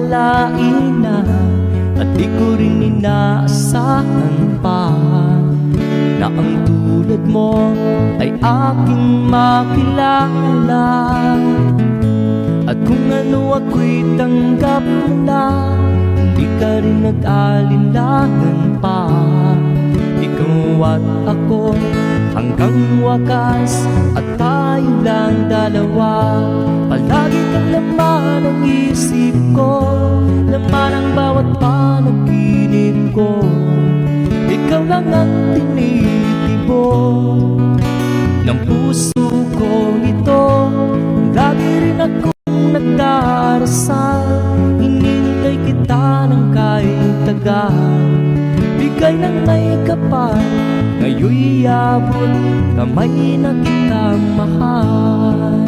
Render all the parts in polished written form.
akalain na, at di ko rin inaasahan pa, na ang tulad mo ay aking makilala. At kung ano ako'y tanggap mo na, hindi ka rin nag-alinlangan pa. Ikaw at ako hanggang wakas, at tayo lang dalawa. Palagi kang laman ng isip ko, laman ang bawat panaginip ko. Ikaw lang ang tinitibok ng puso ko ito. Lagi rin akong nagdarasal, hinintay kita ng kahit tagal. Bigay ng may kapal, ngayon'y abot kamay na kita mahal.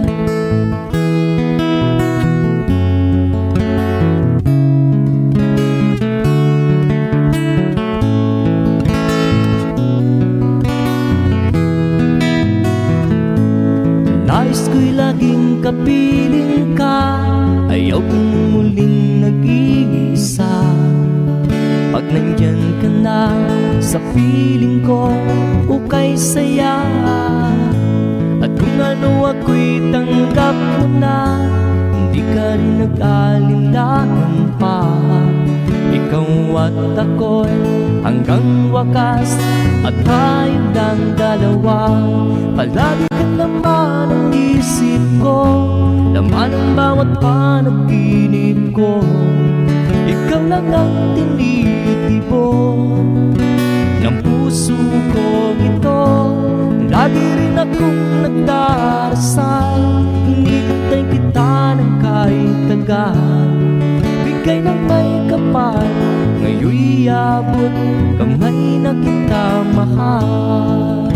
Nais ko'y laging kapiling ka, ayaw kong muling nag-iisa. Pag nandyan ka na sa piling ko, ukay saya. At kung ano ako'y tanggap mo na, hindi ka rin nag-alinlangan pa. Ikaw at ako'y hanggang wakas, at tayo lang dalawa. Palagi ka naman ang isip ko, laman ang bawat panaginip ko. Ikaw lang ang tinitibok ng puso ko ito. Lagi rin akong nagdarasal, hinintay kita ng kahit tagal. Bigay ng may kapal, ngayon'y abot kamay na kita mahal.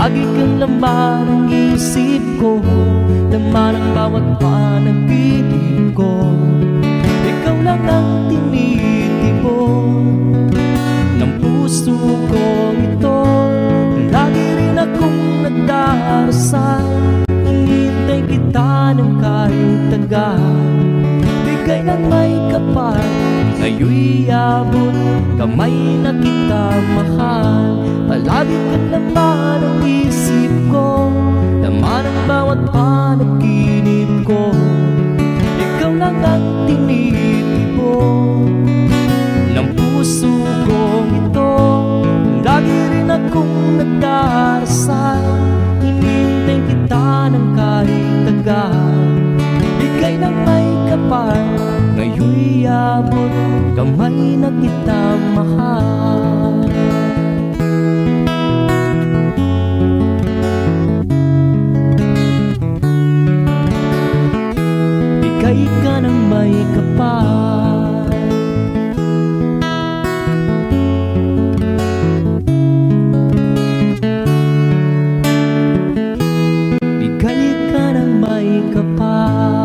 Lagi kang laman ng isip ko, laman ang bawat panaginip ko. Ikaw lang ang tinitibok ng puso ko ito. Lagi rin akong nagdarasal, hinintay kita ng kahit tagal. Bigay ng may kapal, ngayon'y abot kamay na kita mahal. Palagi ka naman ang isip ko, laman ang bawat panaginip ko. Ikaw lang ang tinitibok ng puso ko ito. Lagi rin akong nagdarasal, hinintay kita ng kahit tagal. Bigay ng may kapal, ngayon'y abot kamay na kita mahal. Bigay ka ng may kapal, bigay ka ng may kapal.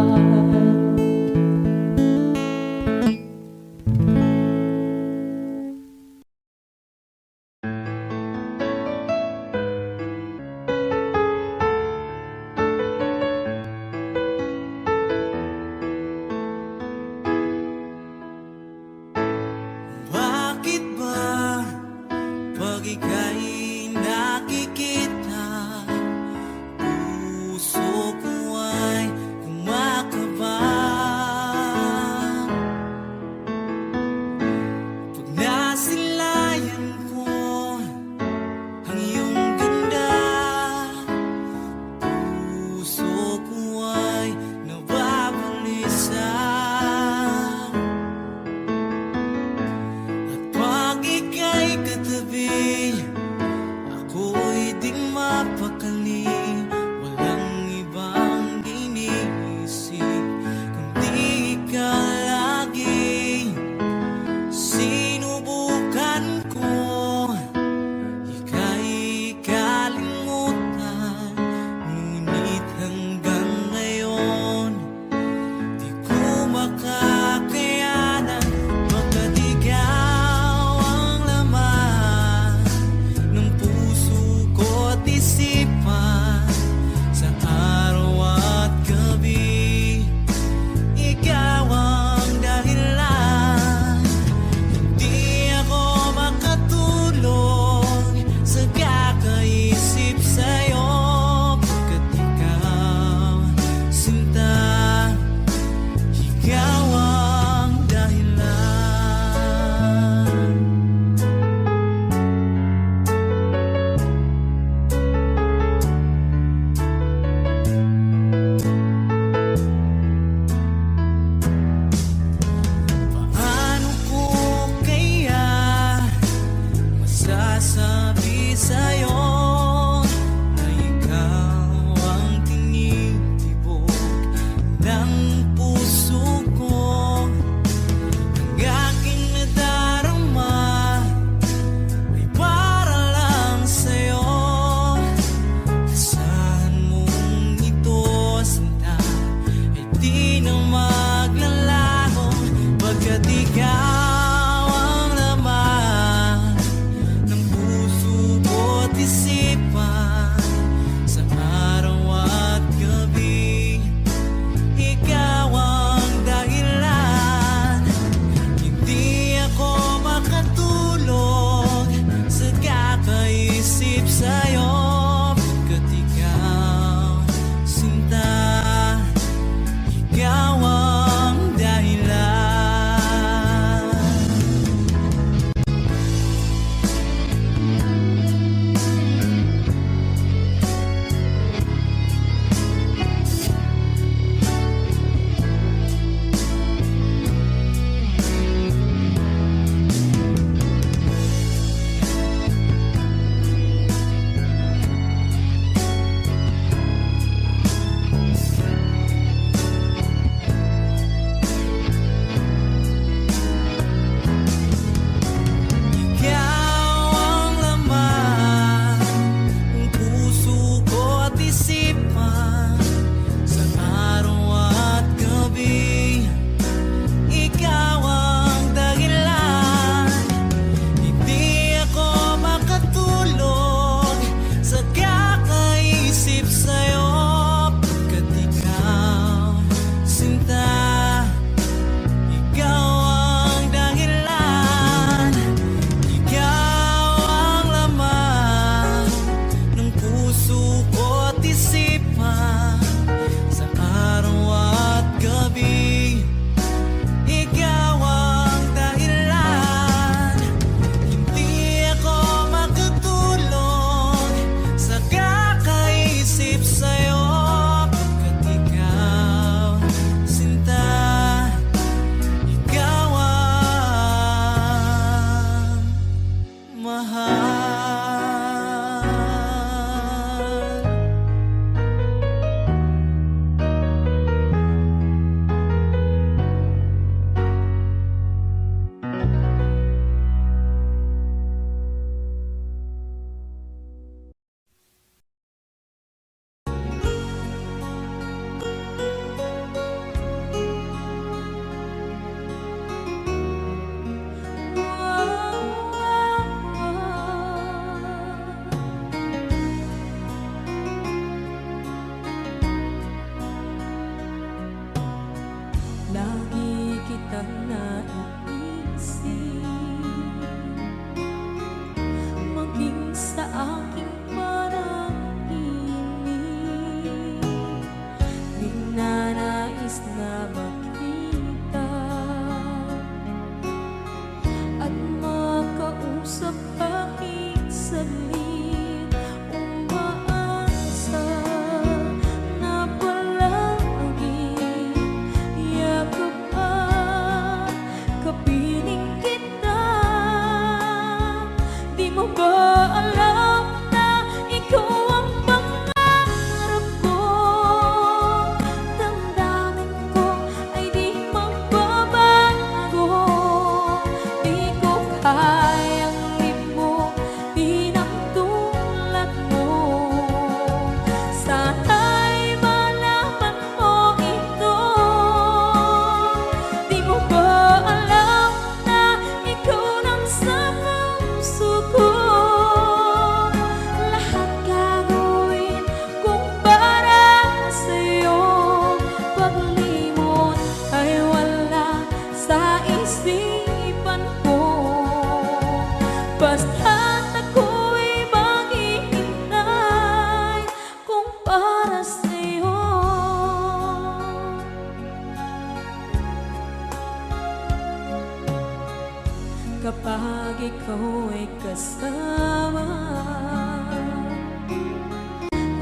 ikaw ay kasama.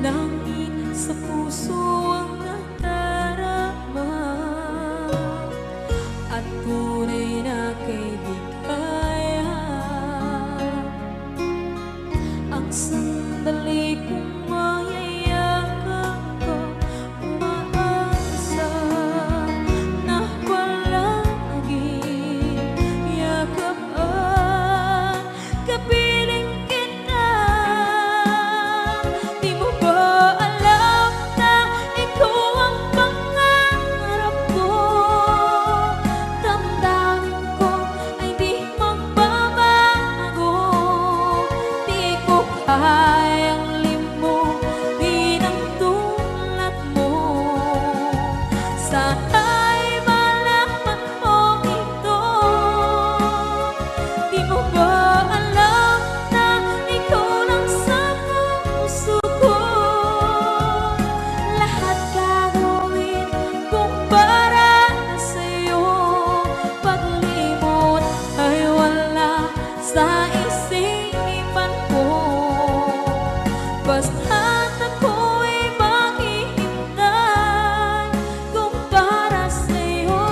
Langit sa puso ang nadarama, at tunay na kaibigan. Ang sandali kong mayayakap ko, umaasa na palaging yakap at kapiling kita. Di mo ba alam na ikaw ang pangarap ko? Damdamin ko ay di magbabago. Di ko kayang limutin ang tulad mo. Sana'y malaman mo ito. Di mo ba alam na ikaw lang sa puso ko? Lahat gagawin kung para sa'yo. Paglimot ay wala sa isipan ko. Basta't ako'y maghihintay kung para sa'yo.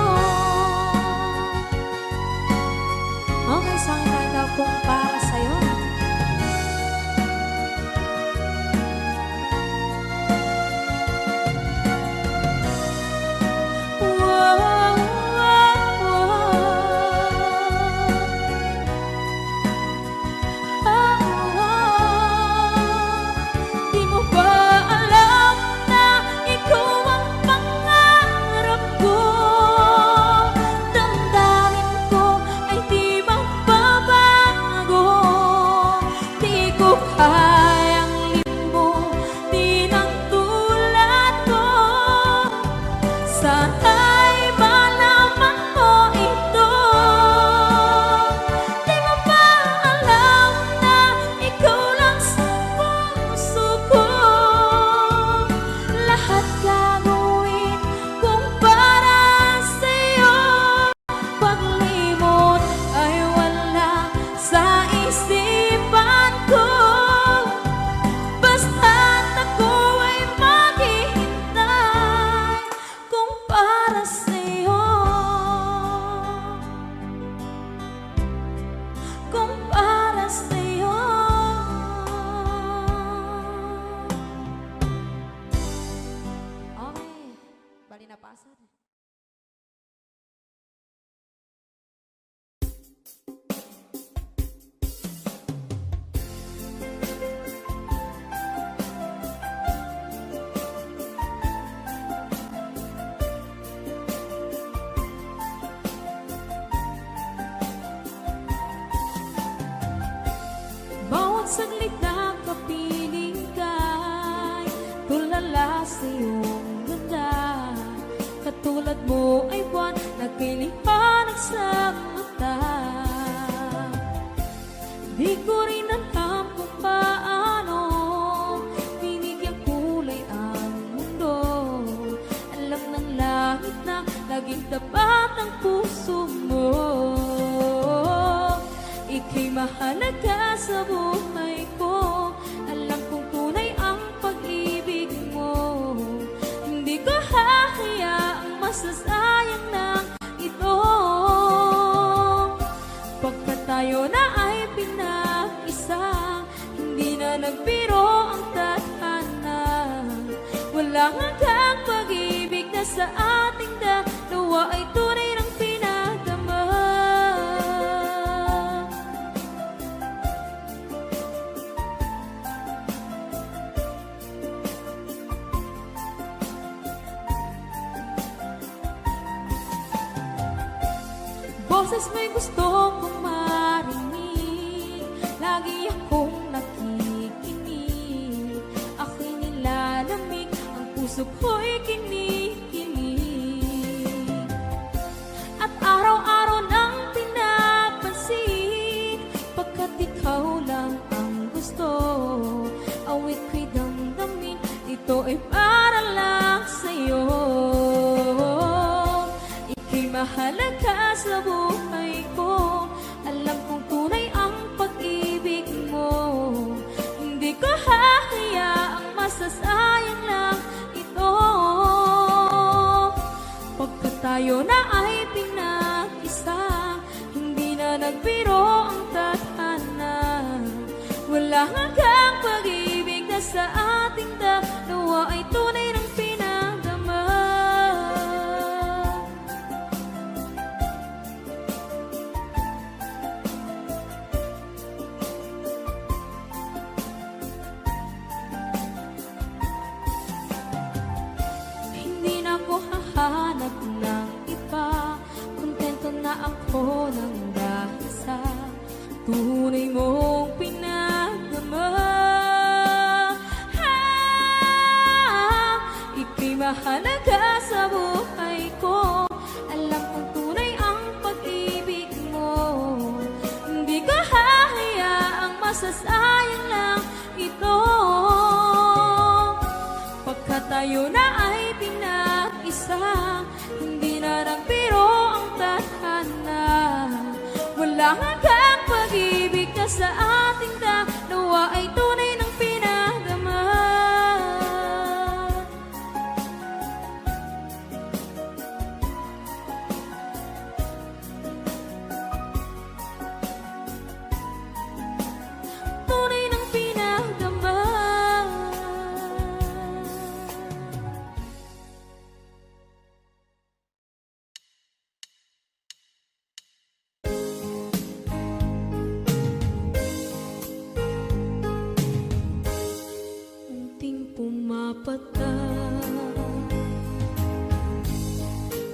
Okay, saan tayo kung para sa'yo? Wow, wow, Di mo ba alam na ikaw ang pangarap ko? Damdamin ko ay di magbabago. Di ko kayang limutin ang tulad ko. Sana'y malaman mo ito. Di mo ba alam na ikaw lang sa puso ko? Lahat gagawin kung para sa'yo. Paglimot ay wala sa isipan ko. Basta't ako ay maghihintay kung para sa'yo. Kung para sa'yo. Okay, bali na pasad. Bawat saglit na kapiling ka'y tulala sa iyong ganda. Katulad mo ay buwan na kay liwanag sa mata. Di ko rin alam kung paano binigyan kulay ang mundo. Alam ng langit na laging tapat ang puso mo. Ika'y mahalaga sa buhay ko. Alam kong tunay ang pag-ibig mo. Hindi ko hahayaang masasayang na ito. Pagkat tayo na ay pinag-isa, hindi na nagbiro ang tadhana. Walang hanggang pag-ibig na sa ating dalawa ay tunay ng pinagdama. Boses mo'y gusto kong marinig, lagi akong nakikinig. Ako'y nilalamig, ang puso ko'y kinikilig. At araw-araw nang pinapansin, pagkat ikaw lang ang gusto. Awit ko'y damdamin, ito ay para lang sa'yo. Ika'y mahalaga sa buhay ko. Alam kong tunay ang tayo na ay pinag-isa, hindi na nagbiro ang tadhana. Wala hanggang pag-ibig na sa ating dalawa ay tunay ng pinagdama. Hindi na ako hahanap ng iba, kontento na ako ng dahil sa tunay mong pinagdama. Ika'y mahalaga sa buhay ko, alam kong tunay ang pag-ibig mo. Hindi ko hahayaang masasayang lang ito. Pagkat tayo na ay pinag-isa, hindi na nagbiro ang tadhana. Wala hanggang pag-ibig na sa ating dalawa ay tunay ng pinagdama. Tunay ng pinagdama. Unting pumapatak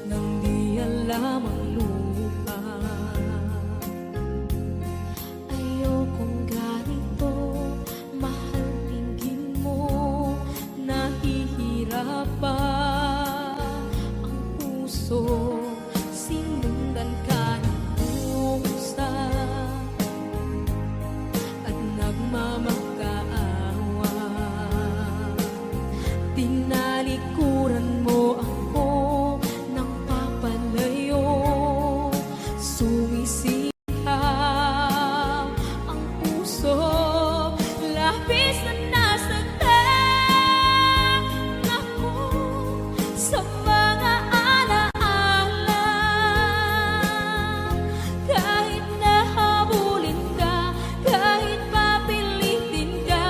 nang di alam ang lupa. Ayokong ganito, mahal tingin mo, nahihirapan ang puso. Sinundan ka ng pusa at nagmamakaawa. Tinalikuran mo ako ng papalayo, sumisihaw ang puso. Labis na nasaktan ako sa mga alaala. Kahit nahabulin ka, kahit papilitin ka,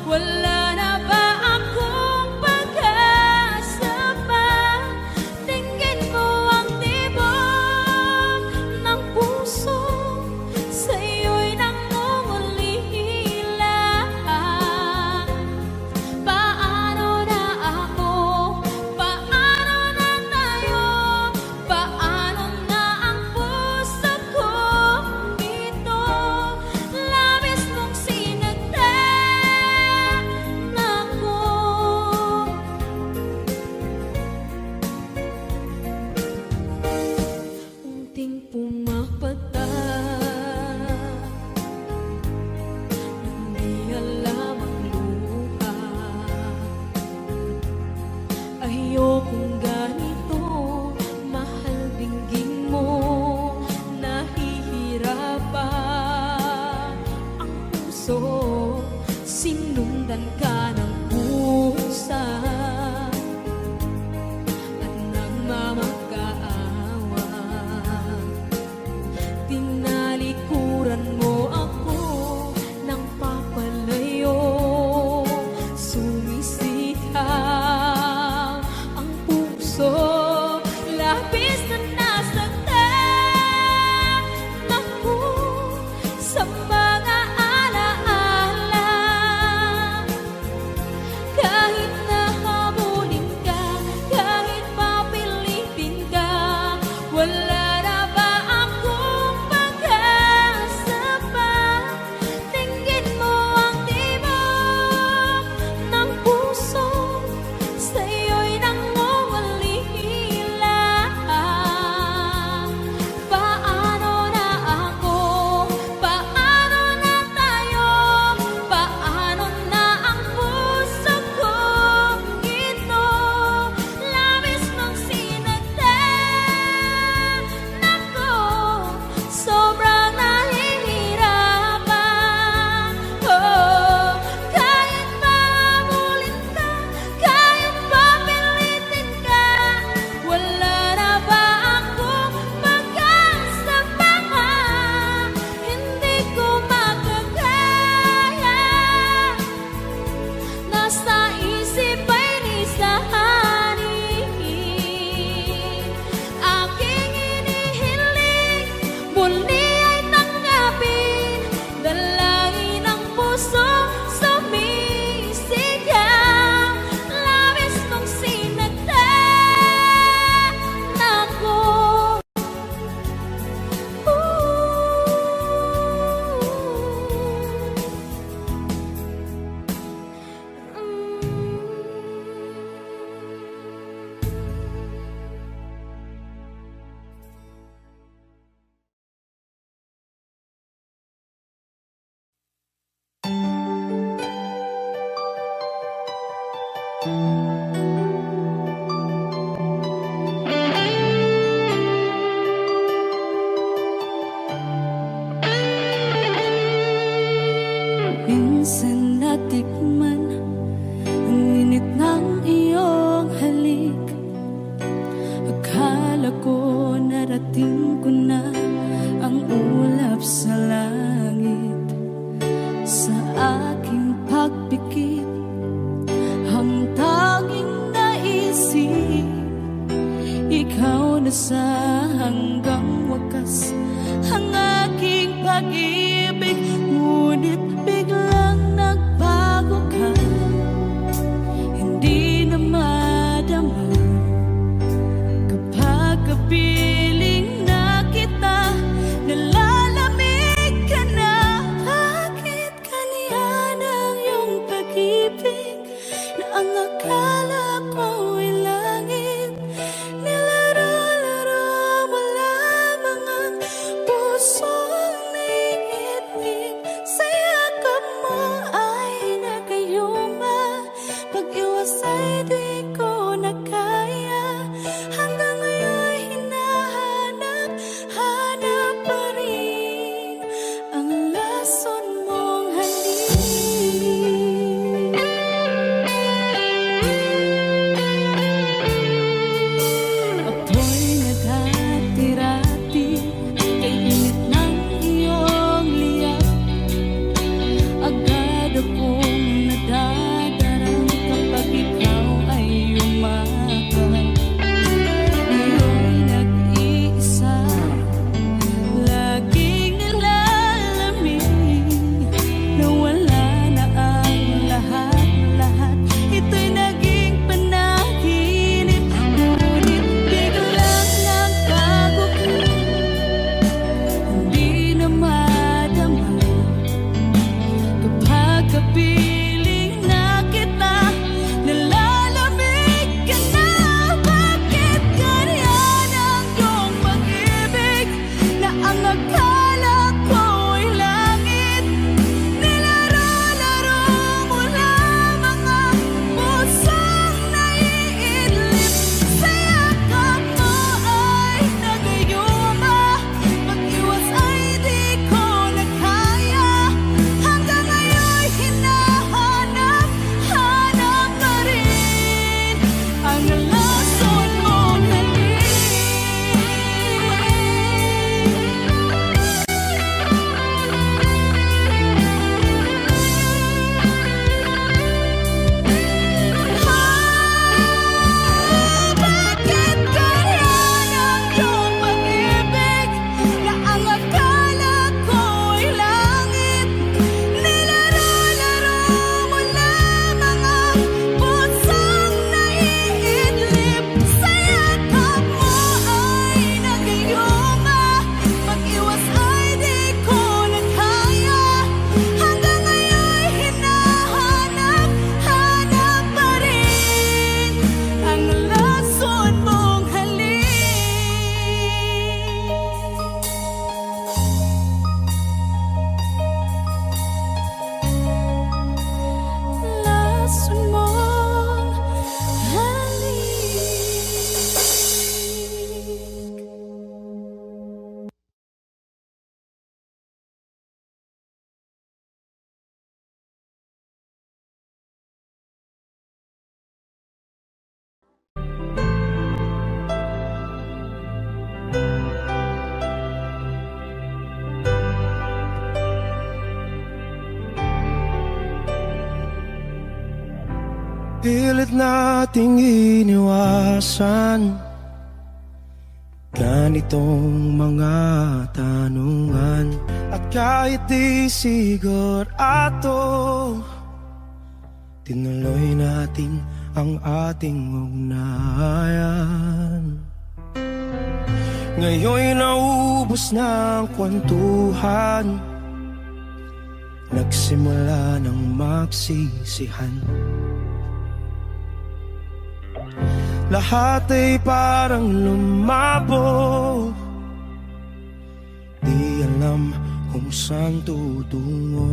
wala na ba akong pag-asa pa? Tingin mo ang tibok ng puso, sa'yo'y nangungulila. Paano na ako? Paano na tayo? Paano na ang puso ko dito? Labis mong sinagtan ako. Unting pumapatak nang di alam ang luha. Ayokong ganito, mahal dinggin mo, nahihirapan ang puso. Sinundan ka ng pusa at nagmamakaawa. Tinalikuran mo ako ng papalayo, sumisihaw ang na sa hanggang wakas ang aking pag-ibig, ngunit biglang nagbago ka. Hindi na madama kapag kapiling na kita, nalalamig ka na. Bakit ganyan ang iyong pag-ibig na ang akala ko ay langit? Nilaro-laro mo lamang ang pusong naiibig. Sa yakap mo ay nagayuma, pag-iwas ay di ko na kaya. Hanggang ngayon hinahanap-hanap pa rin ang lason mong halik. Apoy naghati-rati kay init ng iyong liyap. Agad akong nadadarang kapag ikaw ay umakap. Ngayon nag-iisa, laging nilalamig, nawala na ang lahat-lahat. Ito'y naging panaginip, ngunit biglang nagbago ka. Hindi na madama kapag kapiling na kita, nalalamig ka na. Bakit ganyan ang iyong pag-ibig na ang akala ko ay langit? Nilaro-laro mo lamang ang pusong naiidlip. Sa yakap mo ay nagayuma, pag-iwas ay di ko na kaya. Hanggang ngayon hinahanap-hanap pa rin ang lason mong halik. Bakit ganyan ang iyong pag-ibig na ang akala ko ay langit? Nilaro-laro mo lamang ang pusong naiidlip. Sa yakap mo ay nagayuma, pag-iwas ay di ko na kaya. Hanggang ngayon hinahanap-hanap pa rin ang lason mong halik. Lason mong halik. Pilit nating iniwasan ganitong mga tanungan. At kahit di sigurado, tinuloy natin ang ating ugnayan. Ngayon'y naubos na ang kwentuhan, nagsimula ng magsisihan. Lahat ay parang lumabo, di alam kung saan tutungo.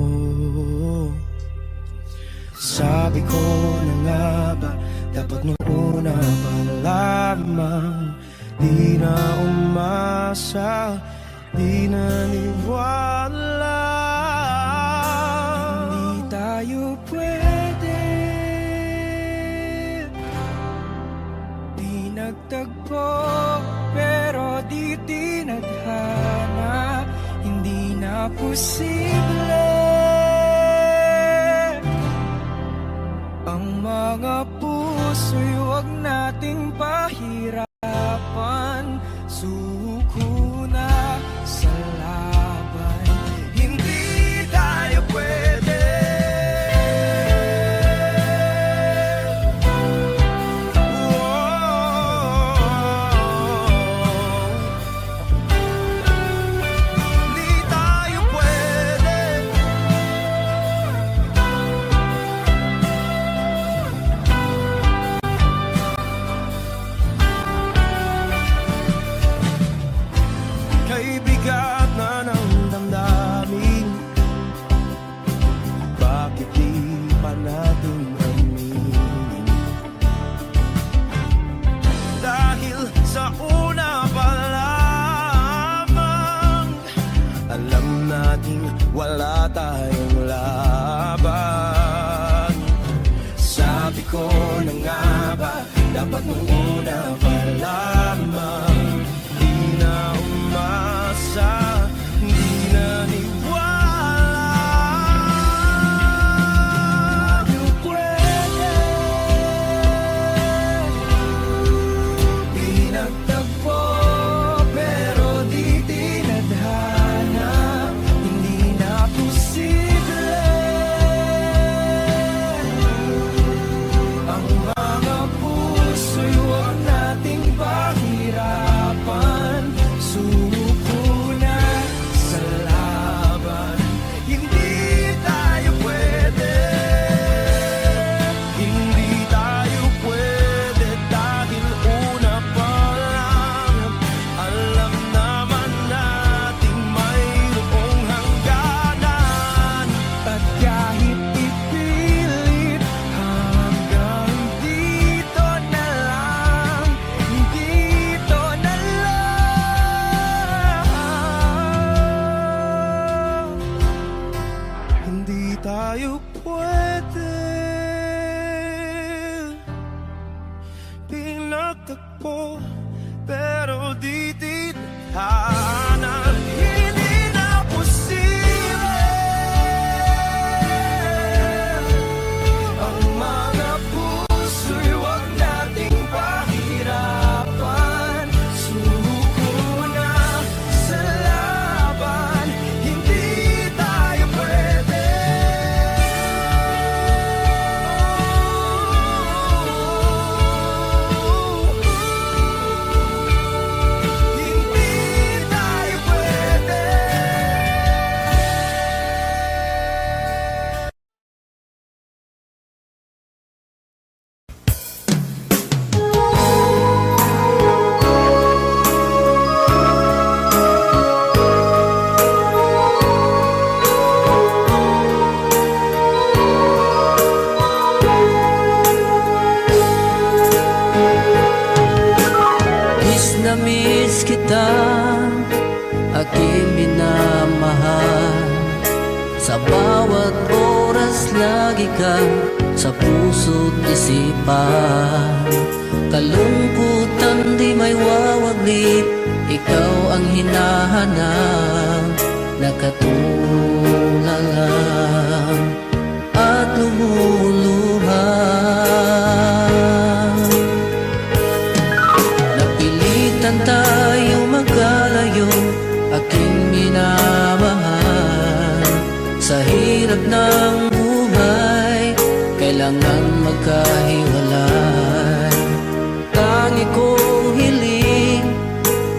Sabi ko na nga ba, dapat nung una pa lamang di na umasa, di naniwala. Hindi tayo pwede, di nagtagpo, pero di tinadhana. Hindi na posible ang mga puso'y huwag nating pahirapan. wala tayong laban. Sabi ko na nga ba, dapat nung una pa lamang. Di na umasa, di na niwala. Yung pwede pinagtagpo, pero di tinadhana. Hindi na posible ang mga puso'y huwag nating pahirapan. Suko na sa laban, hindi tayo pwede. Hindi tayo pwede dahil una pa lang alam naman nating mayroong hangganan. At kahit ipilit hanggang dito na lang, dito na lang. Hindi tayo pwede pinagtagpo, pero di tinadhana. Hindi na posible ang mga puso'y huwag nating pahirapan. Suko na sa laban, hindi tayo pwede. Hindi tayo pwede. Miss kita, aking minamahal. Sa bawat oras lagi ka sa puso't isipan. Kalungkutan di may wawaglit, ikaw ang hinahanap. Nakatulala at lumuluha. Napilitan tayo magkalayo, aking minamahal. Sa hirap ng buhay, kailangan magkahiwalay. Tangi kong hiling,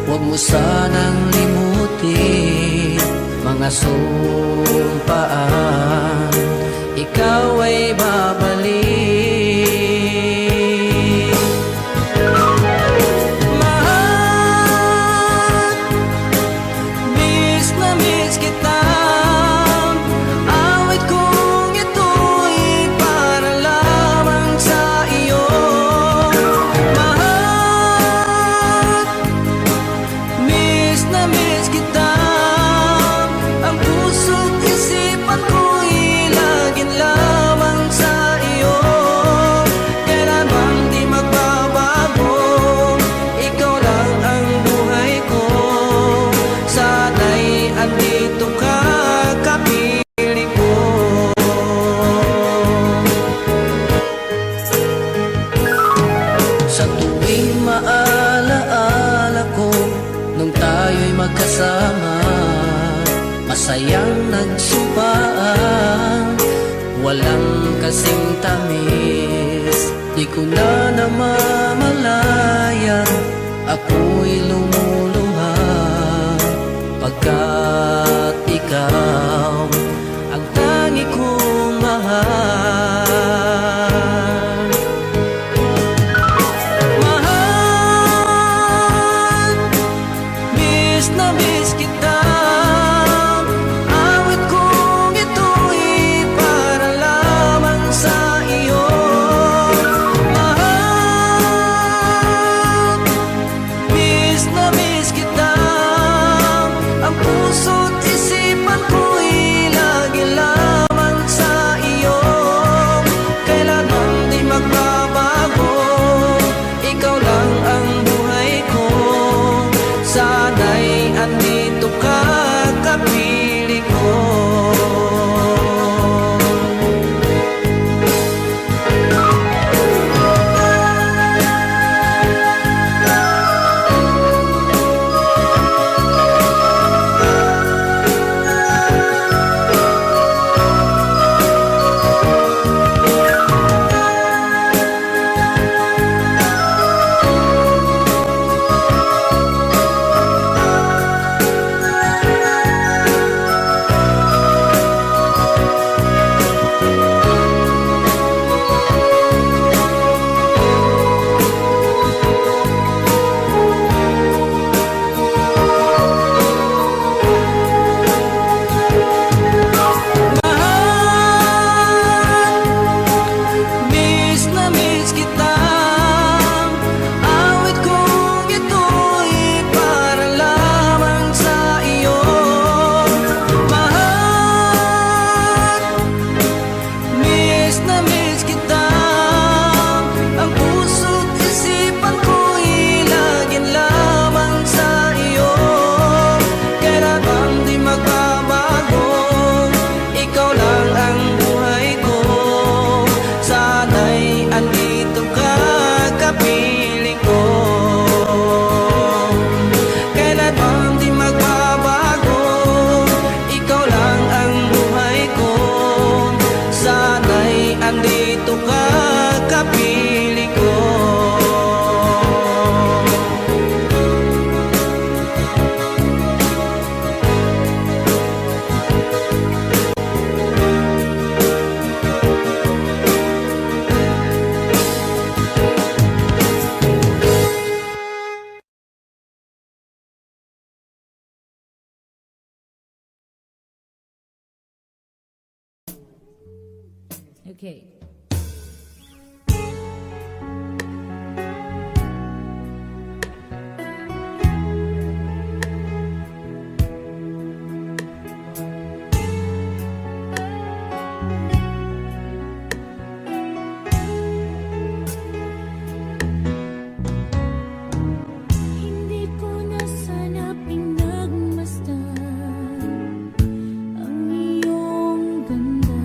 huwag mo sanang limutin mga sumpaan, ikaw ay babalik. Mahal, miss na miss kita. Awit kong ito'y para lamang sa iyo. Mahal, miss na miss kita. Ang puso't isipan ko'y laging lamang sa iyo. Kailanman di magbabago, ikaw lang ang buhay ko. Sana'y andito ka, kapiling ko. Sa tuwing maalaala ko nung tayo'y magkasama, masayang nagsumpaan, walang kasing tamis. Di ko na namamalayan, ako'y lumuluha pagkat ikaw ang tangi kong mahal. Mahal, miss na miss kita. Awit kong ito'y para lamang sa iyo. Mahal, Okay. Hindi ko na sana pinagmasdan ang iyong ganda.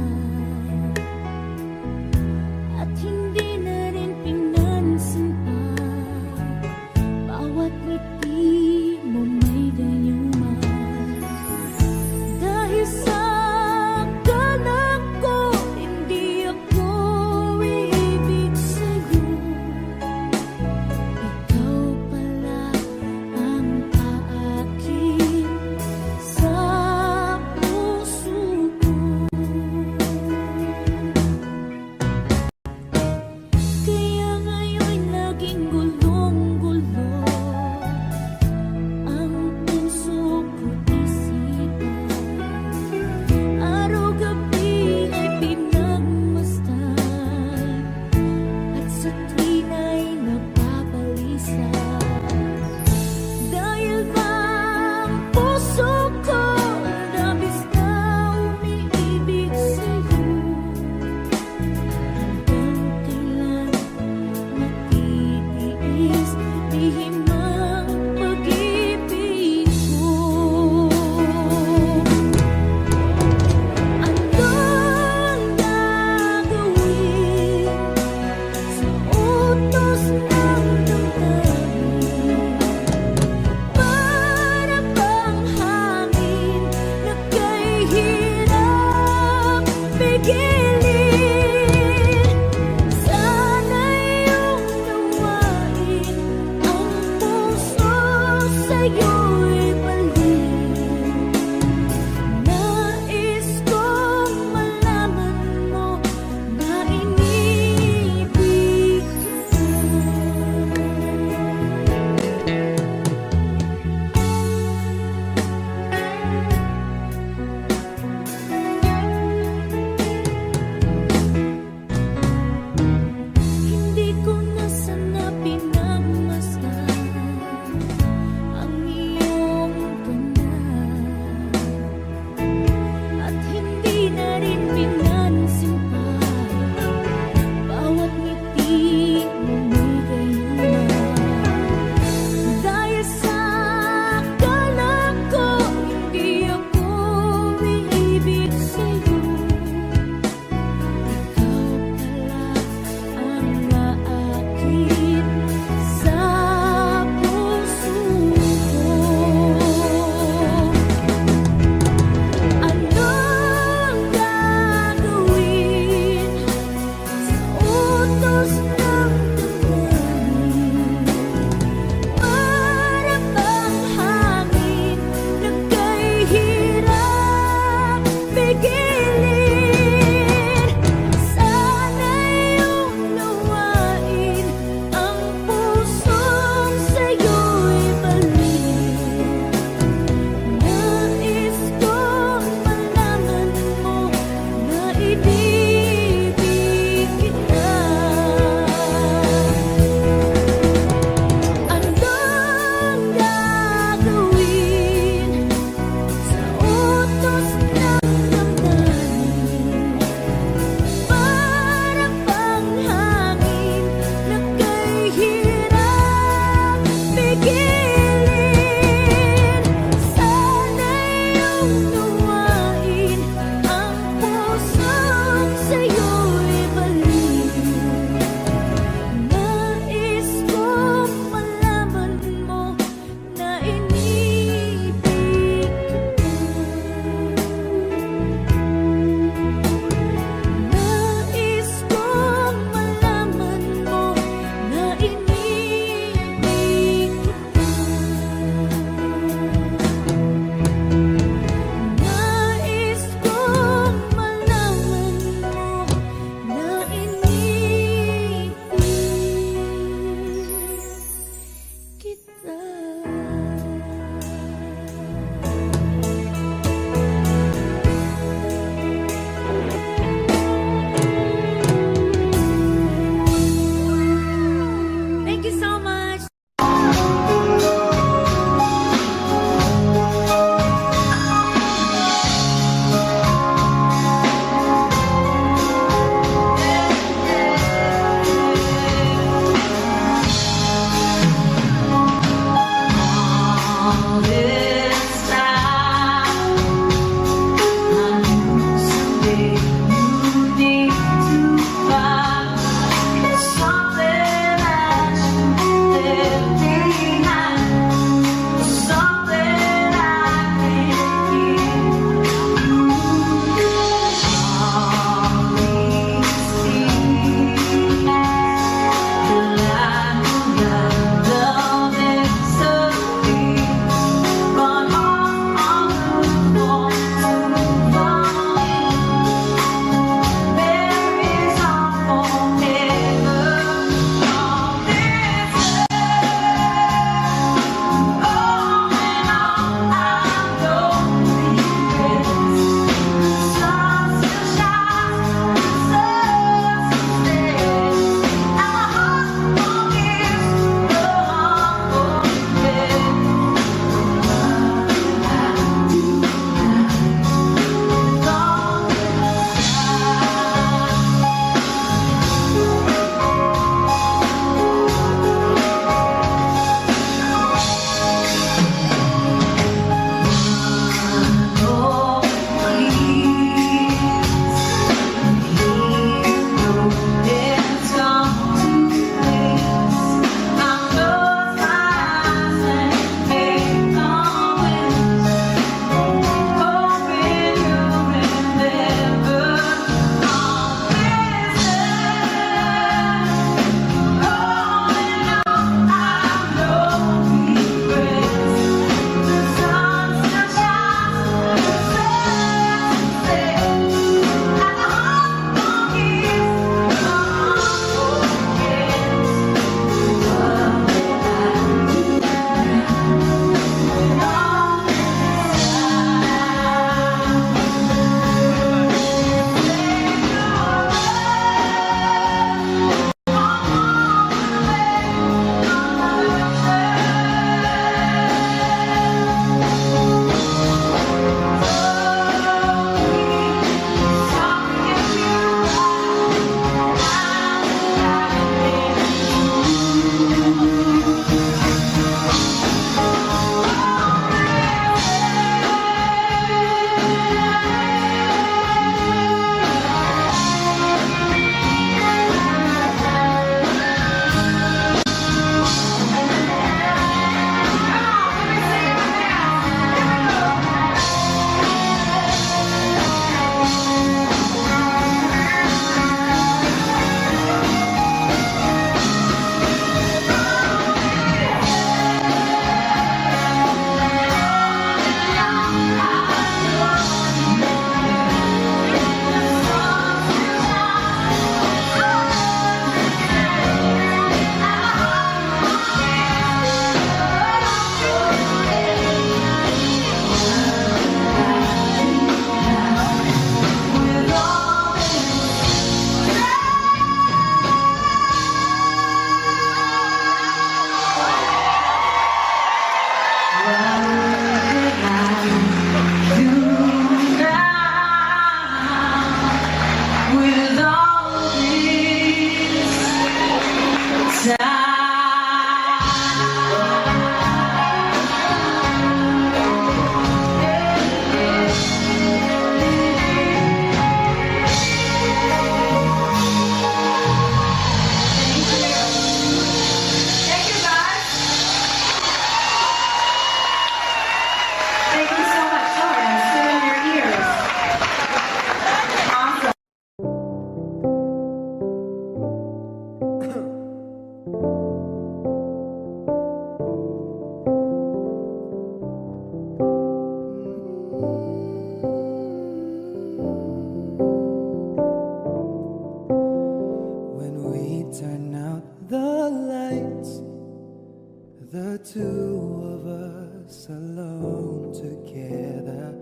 The two of us alone together,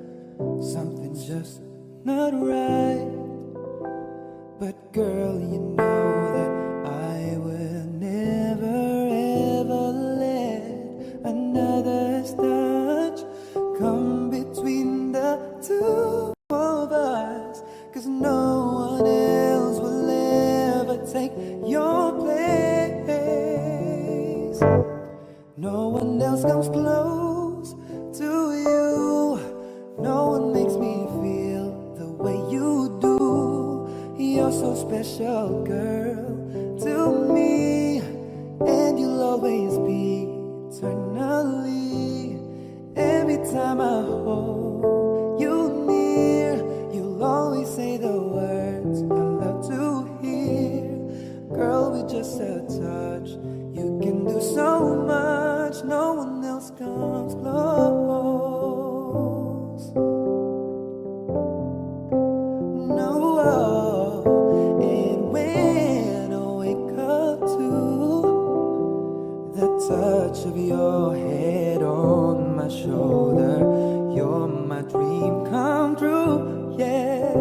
something's just not right. But girl, you know that I will never ever let another's touch come between the two of us, 'cause no one else will ever take your place. No one else comes close to you. No one makes me feel the way you do. You're so special, girl, to me, and you'll always be eternally. Every time I hold you near, you'll always say the words I love to hear. Girl, with just a touch, you can do so much. No one else comes close. No, and when I wake up to the touch of your head on my shoulder, you're my dream come true, yeah.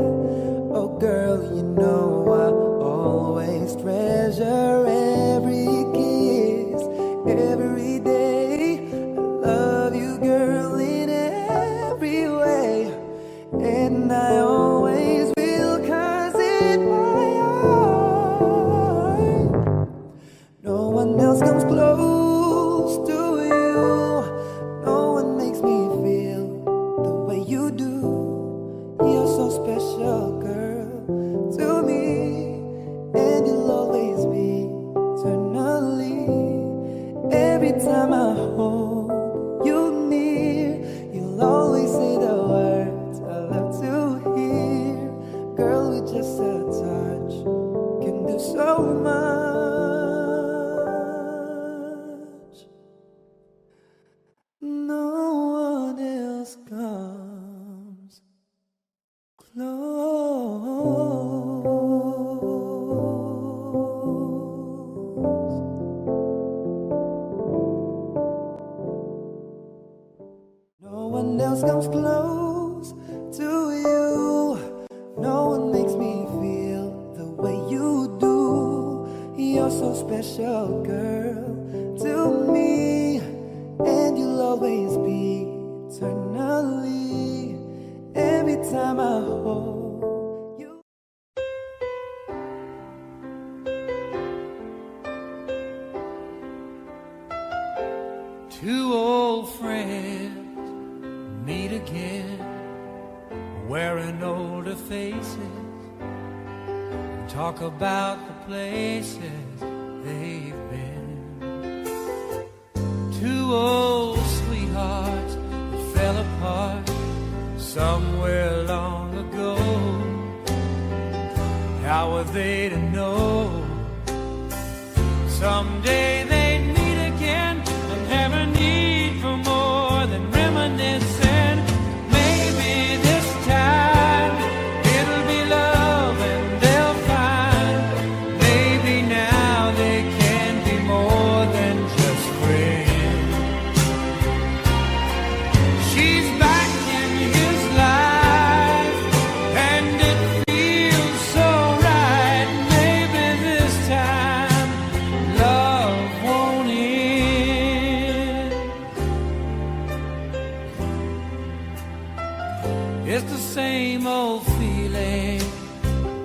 Oh girl, you know I always treasure every kiss, every day. I love you, girl, in every way, and I always will, 'cause in my heart no one else comes close to you. No one makes me feel the way you do. You're so special, girl, to me, and you'll always be eternally. Every time I hold you near, you'll always say the words I love to hear. Girl, with just a touch, can do so much. No one else comes close. No one else comes close to you. No one makes me feel the way you do. You're so special, girl, to me, and you'll always be eternally. Every time I hold you. Two old friends meet again, wearing older faces, talk about the places they've been. Two old sweethearts that fell apart somewhere long ago. How were they to know someday they'd meet again and have a need for more than reminiscing? Maybe this time it'll be love and they'll find. Maybe now they can be more than just friends. She's back in his life and it feels so right. Maybe this time love won't end. It's the same old feeling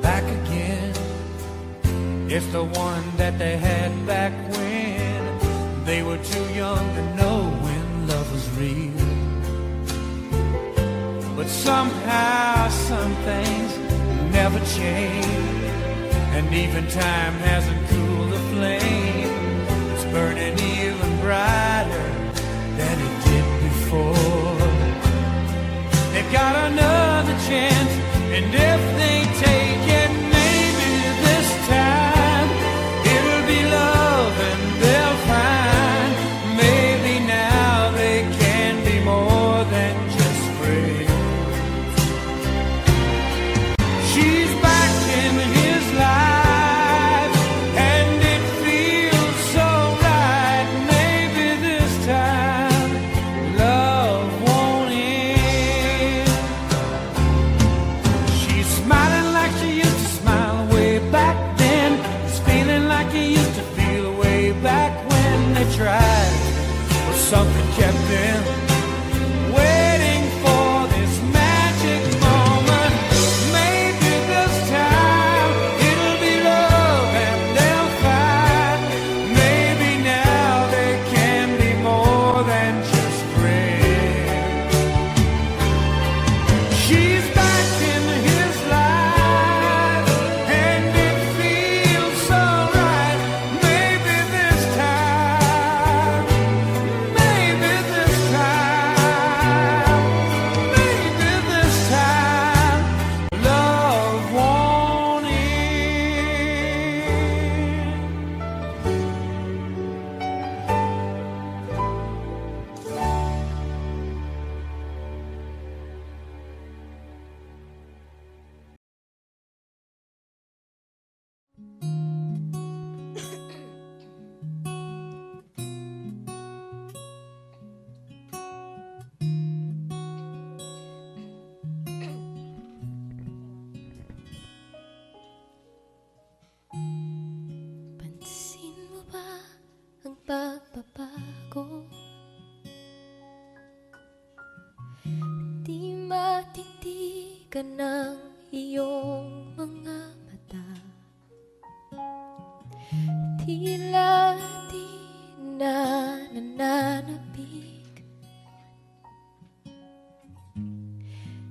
back again. It's the one that they had back when they were too young to know when love was real. But somehow some things never change, and even time hasn't cooled the flame. It's burning even brighter than it did before. They've got another chance, and if they take it, maybe this time it'll be love and they'll find. Maybe now they can be more than just friends. She's back in his life and it feels so right. Maybe this something kept them waiting for this magic moment. Maybe this time it'll be love and they'll find. Maybe now they can be more than just friends. She's back in his life and it feels so right. Maybe this time, maybe this time, maybe this time, love won't end. Pansin mo ba ang pagbabago? Di matitigan ng iyong mga mata. Tila di na nananabik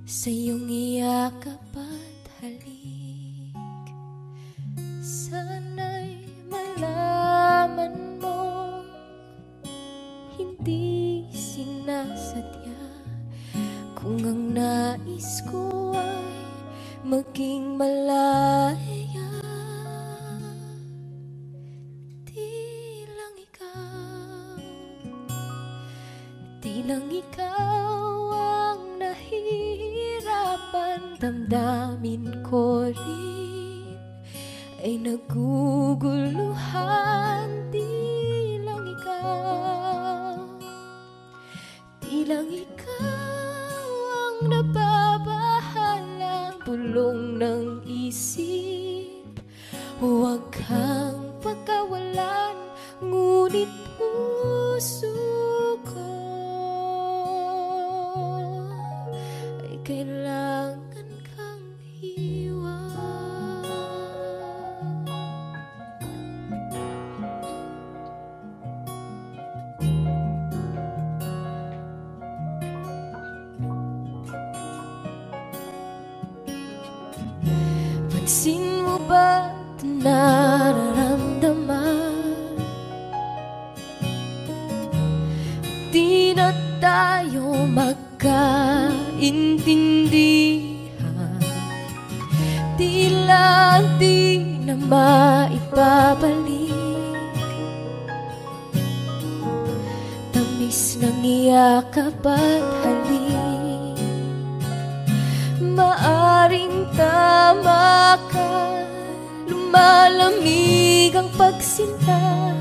sa iyong iyakap at halik. Sana'y malaman mo, hindi sinasadya. Kung ang nais ko ay maging malaya, di lang ikaw ang nahihirapan. Damdamin ko rin ay naguguluhan. Di lang ikaw ang nababahalang bulong ng isip. Huwag kang pagkawalan, ngunit puso ko ay kailangan kang iwan. Pansin mo ba ito nararamdaman? Di na tayo magkaintindihan. Tila di na maibabalik tamis ng iyakap at halik. Maaring tama ka, lumalamig ang pagsinta.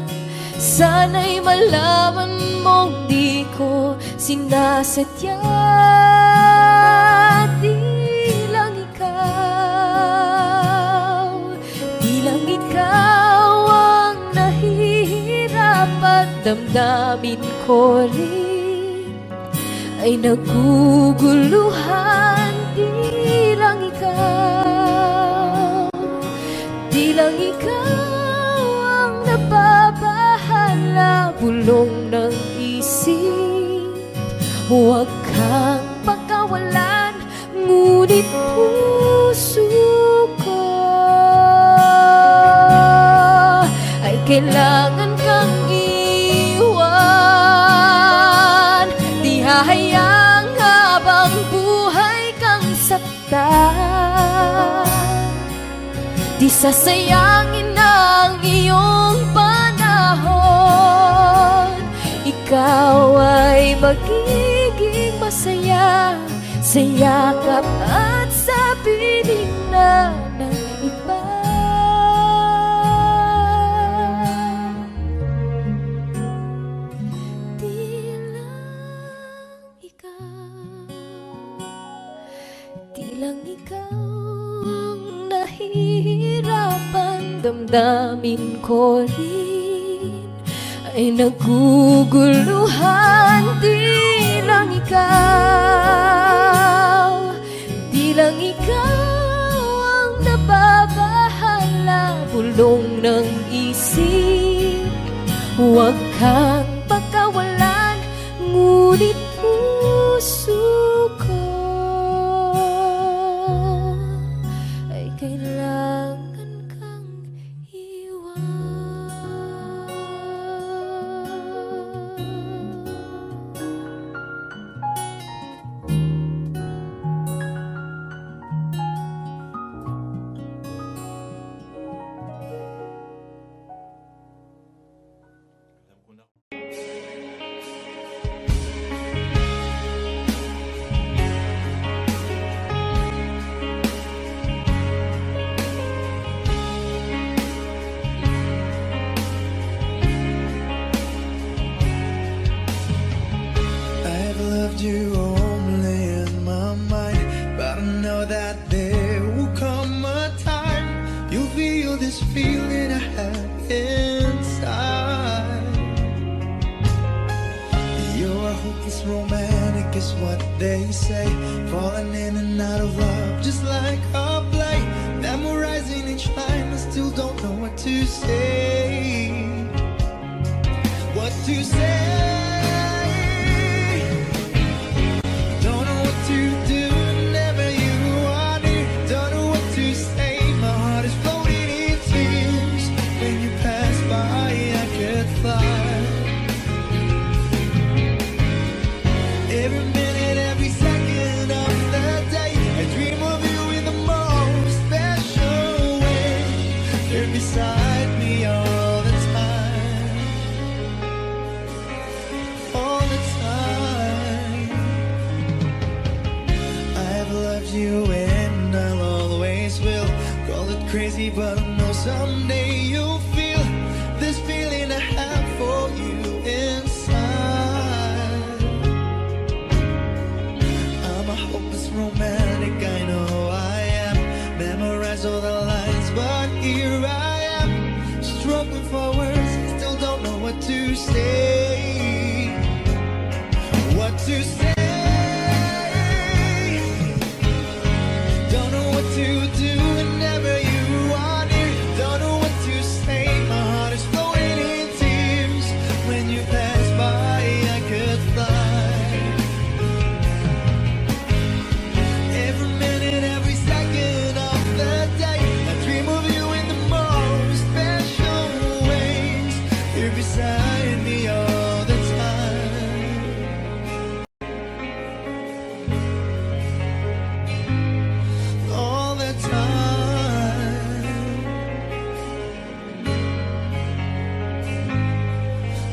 Sana'y malaman mong di ko sinasadya. Di lang ikaw ang nahihirapan. Damdamin ko rin ay naguguluhan. Di lang ikaw ang nababahala, bulong ng isip. Huwag kang pagkawalan, ngunit puso ko ay kailangan kang iwan. Di hahayang habang buhay kang saktan. Di sasayangin ang iyong panahon. Ikaw ay magiging masaya sa yakap at sa piling na ng iba. Di lang ikaw ang nahihirapan. Damdamin ko rin ay naguguluhan. Di lang ikaw, di lang ikaw ang nababahala. Bulong ng isip, huwag kang pagkawalan, ngunit puso ko ay kailangan kang iwan. I've loved you only in my mind, but I know that there will come a time you'll feel this feeling I have inside. You're a hopeless romantic is what they say, falling in and out of love just like a play, memorizing each line but still don't know what to say. What to say? Don't know what to do whenever you are near. Don't know what to say. My heart is floating in tears. When you pass by, I could fly. Every minute, every second of the day, I dream of you in the most special way. You're beside me all the time. All the time. I've loved you and I'll always will. Call it crazy, but I know someday you'll feel this feeling I have for you inside. I'm a hopeless romantic, I know I am. Memorize all the lines, but here I am, struggling for words, still don't know what to say. What to say? Don't know what to do whenever you are near. Don't know what to say. My heart is floating in tears. When you pass by, I could fly. Every minute, every second of the day, I dream of you in the most special ways. You're beside me all the time. All the time.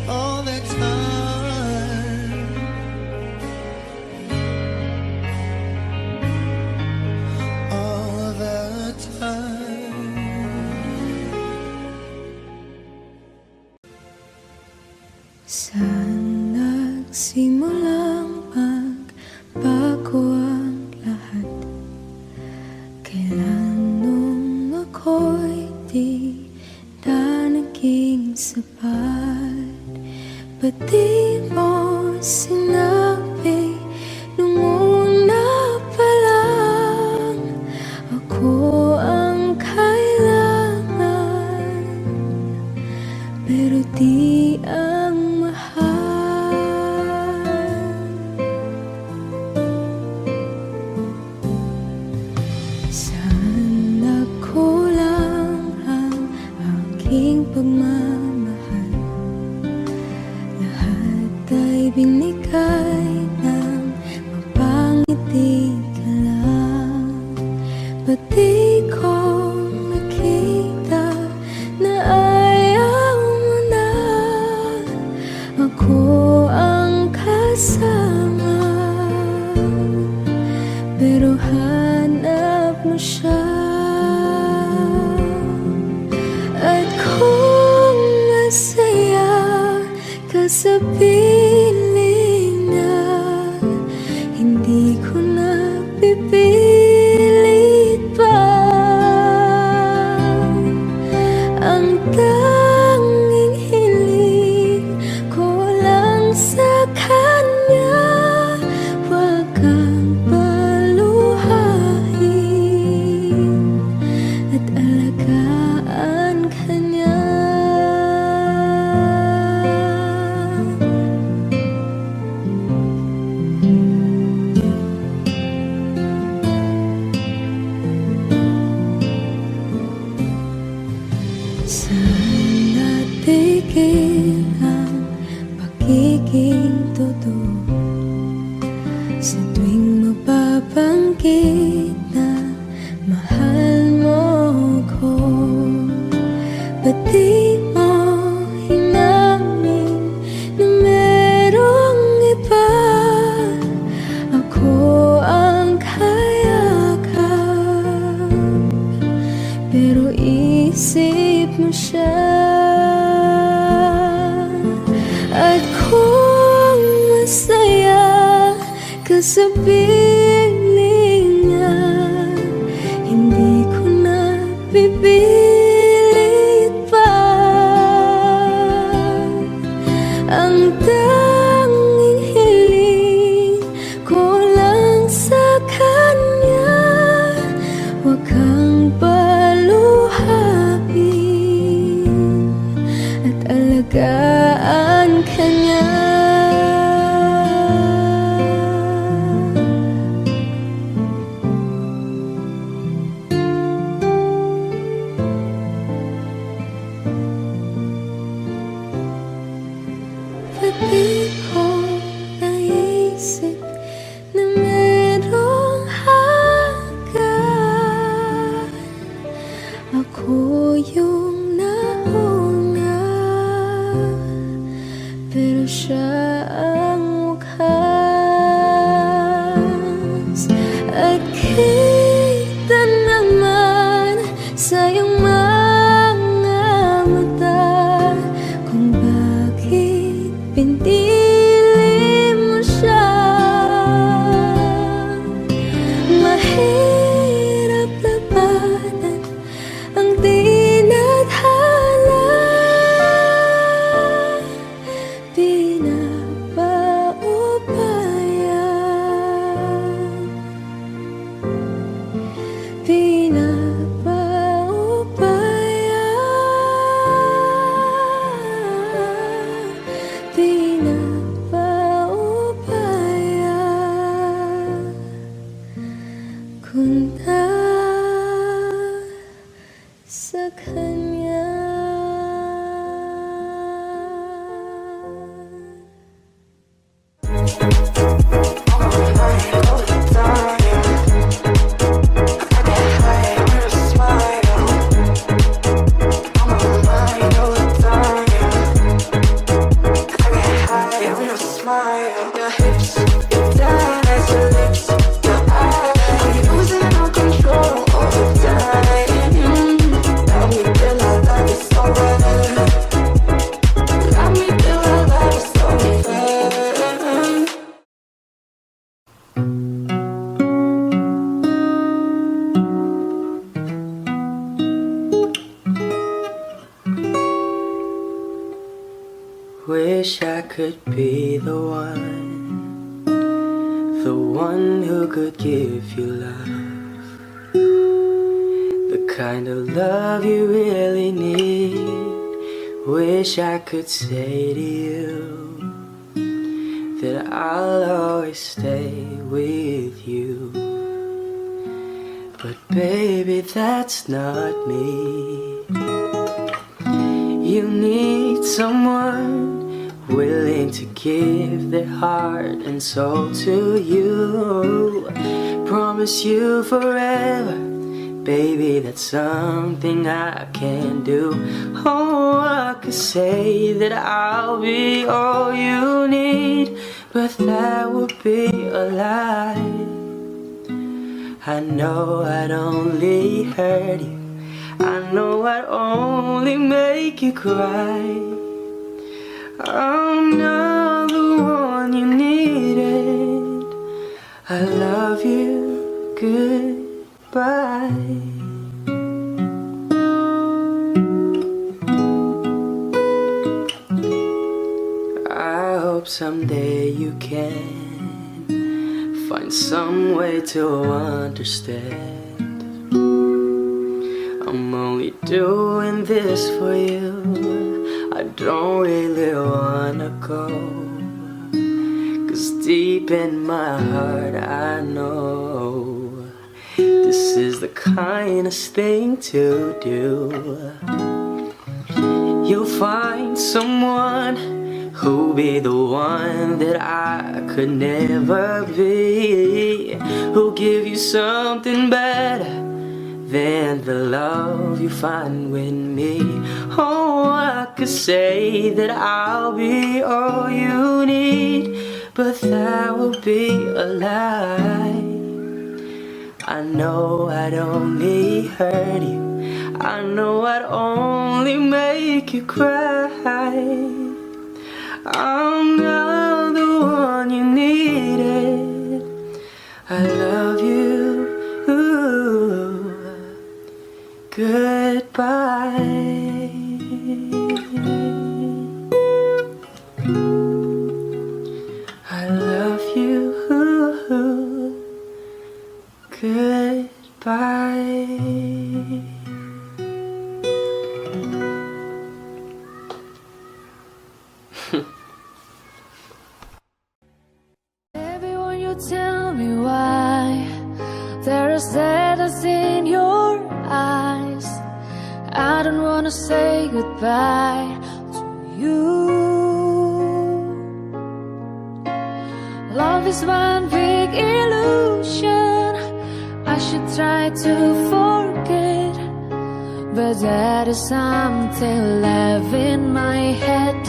All the time. All the time. Saan nagsimulang magbago ang lahat? Kailan nung ako'y di na naging sapat? Ba't di mo sinabi nung una pa lang ako ang kailangan, pero di ang mahal? Saan nagkulang ang aking pagmamahal? Lahat ay binigay ng mapangiti ka lang. Ba't di ko nakita na ayaw mo na ako ang kasama? Pero hanap mo siya. At kung masaya ka sa piling niya, hindi ko na pipilit pa. Ang tanging hiling magiging totoo sa tuwing mababanggit na mahal mo ko. Ba't di mo hinamin na merong iba? Ako ang kayakap, pero isip mo siya. At kung masaya ka sa piling niya, hindi ko na pipilit pa. Ang tanging hiling ko lang sa kanya, huwag kang paluhain at alagaan ka niya. Ba't di ko naisip na merong hanggan? Ako yung nauna, pero siya ang wakas. At kita naman sa iyong mga mata kung bakit pinili mo siya. Mahirap labanan ang tinadhana, kung na sa kanya. Wish I could be the one who could give you love, the kind of love you really need. Wish I could say to you that I'll always stay with you, but baby, that's not me. You need someone willing to give their heart and soul to you. Promise you forever, baby, that's something I can do. Oh, I could say that I'll be all you need, but that would be a lie. I know I'd only hurt you, I know I'd only make you cry. I'm not the one you needed. I love you, goodbye. I hope someday you can find some way to understand. I'm only doing this for you, I don't really wanna go, 'cause deep in my heart I know this is the kindest thing to do. You'll find someone Who'll be the one that I could never be? Who'll give you something better than the love you find with me? Oh, I could say that I'll be all you need, but that would be a lie. I know I'd only hurt you, I know I'd only make you cry. I'm not the one you needed. I love you. Ooh. Goodbye. I love you. Ooh. Goodbye. Everyone, you tell me why there is sadness in your eyes. I don't wanna say goodbye to you. Love is one big illusion. I should try to forget, but that is something left in my head.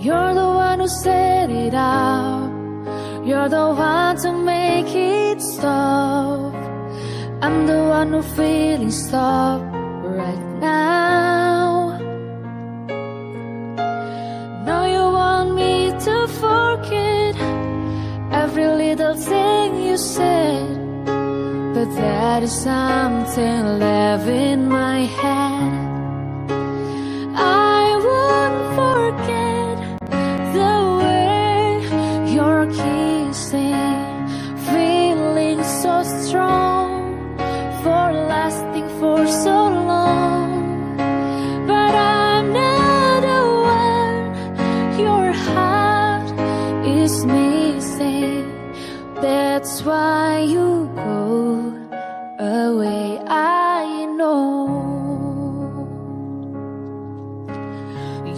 You're the one who set it up. You're the one to make it stop. I'm the one who feeling stop right now. Now you want me to forget every little thing you said, but that is something left in my head. I won't forget the way you're kissing, feeling so strong, for lasting for so long. But I'm not the one your heart is missing. That's why you go away, I know.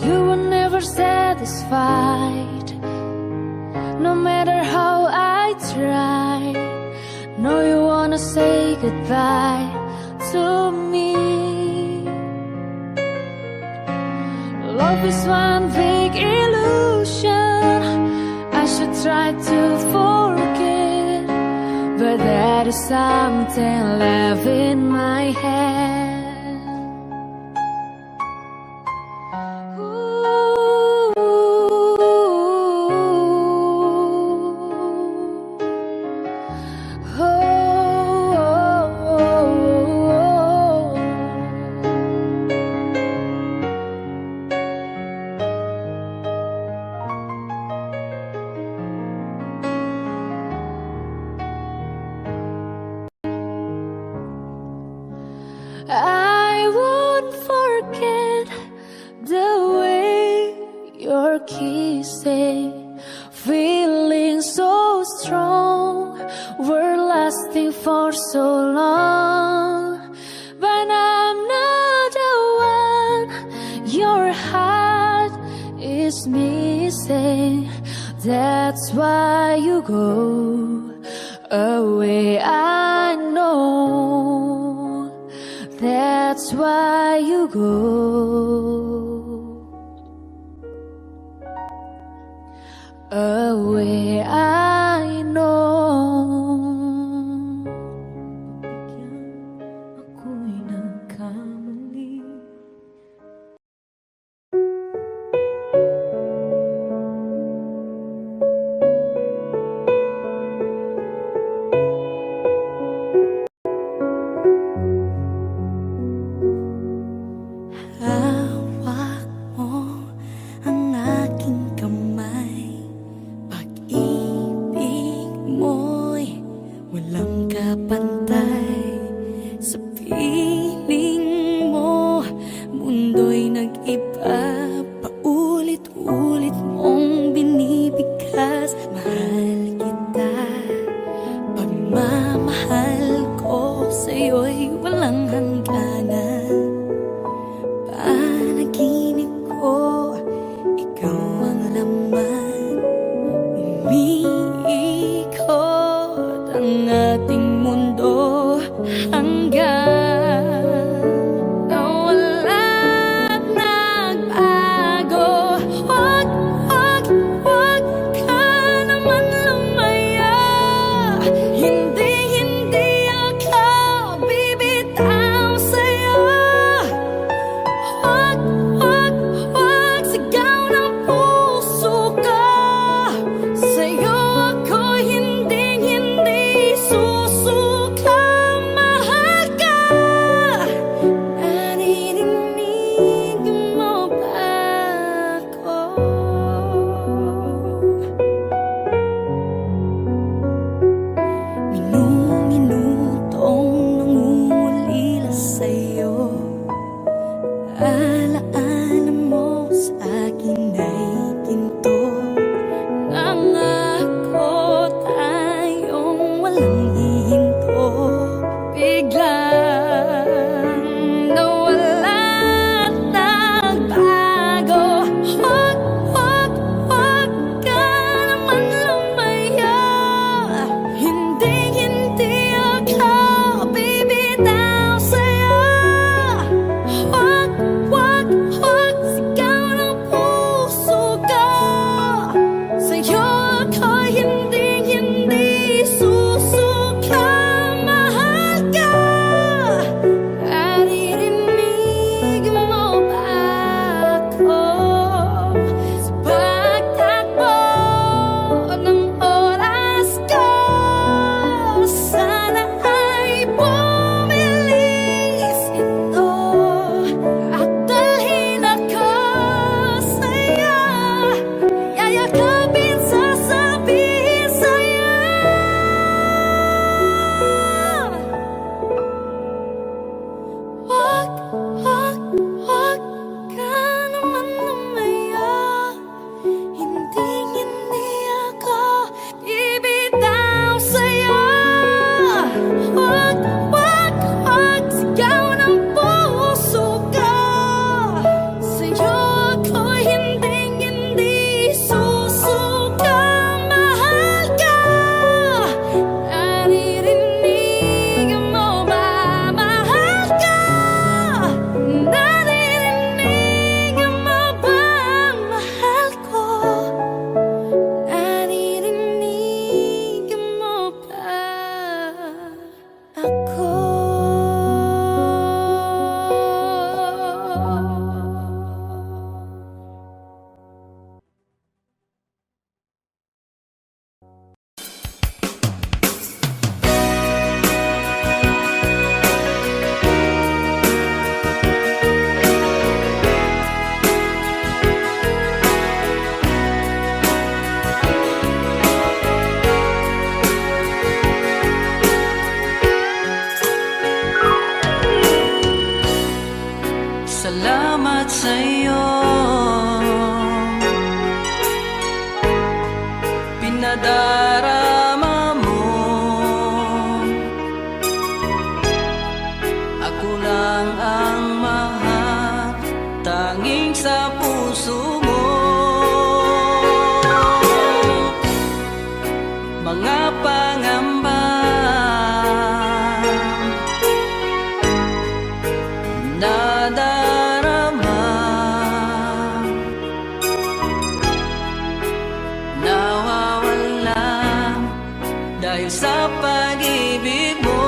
You were never satisfied, no matter how I try. No, you wanna say goodbye to me. Love is one big illusion. I should try to forget, but that is something left in my head. I won't forget the way you're kissing, feeling so strong, we're lasting for so long. But I'm not the one your heart is missing. That's why you go away, I know. That's why you go away, I know. Ako'y nagkamali. Hawak mo ang aking kamay. Pag-ibig mo'y walang kapantay. Sa piling mo, mundo'y nag-iba. Paulit-ulit mong binibigkas. Mahal kita, pagmamahal ko sa'yo'y walang hangganan. Panaginip dahil sa pag-ibig mo.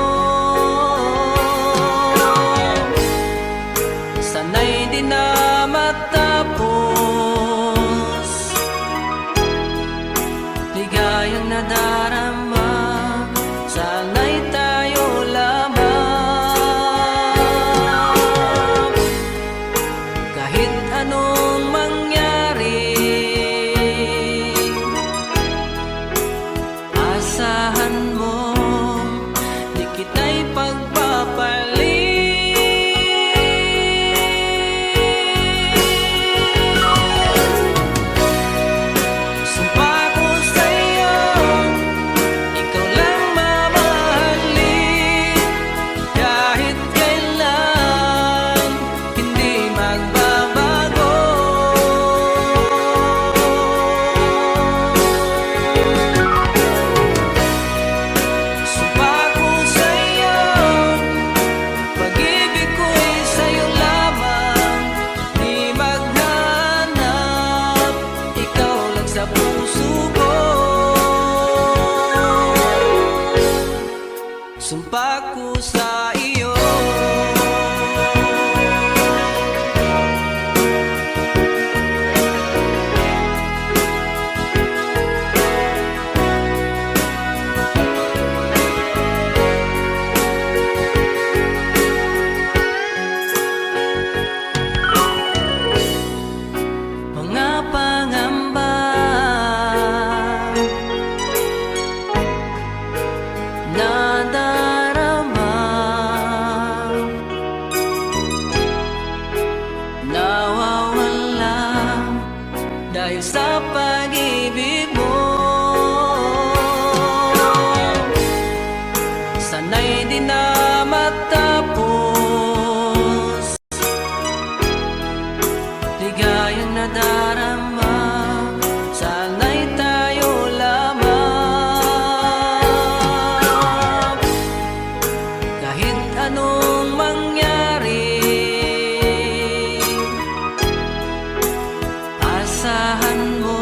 Sana'y di na matapos, ligayang nadarama, sana'y tayo lamang. Kahit anong mangyari, asahan mo, di kita'y pagpapalit. Sumpa ko sa'yo, ikaw lang mamahalin, kahit kailan hindi magbabago. Sumpa ko sa'yo, pag-ibig ko'y sa'yo lamang, di maghanap, ikaw lang sa puso ko. Sumpa ko sa iyo. Mga pangamba nadarama, nawawala dahil sa pag-ibig mo. Sana'y di na matapos, ligayang nadarama, sana'y tayo lamang. Kahit anong mangyari, asahan mo,